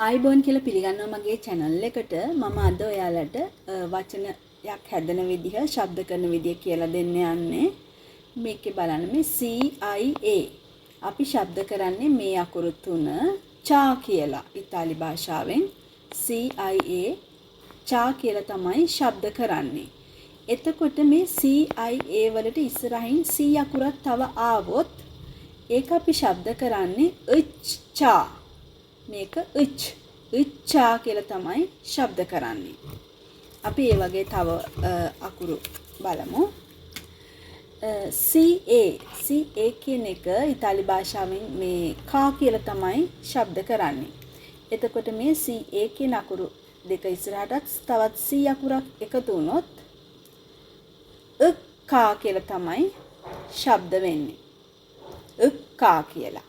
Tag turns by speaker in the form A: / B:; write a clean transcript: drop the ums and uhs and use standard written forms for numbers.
A: ආයිබෝන් කියලා පිළිගන්නවා මගේ channel එකට. මම අද ඔයාලට වචනයක් හැදෙන විදිහ, ශබ්ද කරන විදිහ කියලා දෙන්න යන්නේ. මේකේ බලන්න මේ CIA. අපි ශබ්ද කරන්නේ මේ අකුරු තුන චා කියලා ඉතාලි භාෂාවෙන් CIA චා කියලා තමයි ශබ්ද කරන්නේ. එතකොට මේ CIA වලට ඉස්සරහින් C අකුරක් තව ආවොත් ඒක අපි ශබ්ද කරන්නේ චා. මේක උච්චා කියලා තමයි ශබ්ද කරන්නේ. අපි ඒ වගේ තව අකුරු බලමු. CA කියන එක ඉතාලි භාෂාවෙන් මේ කා කියලා තමයි ශබ්ද කරන්නේ. එතකොට මේ CA කියන අකුරු දෙක ඉස්සරහටත් තවත් C අකුරක් එකතු වුණොත් කා කියලා තමයි ශබ්ද වෙන්නේ. කා කියලා.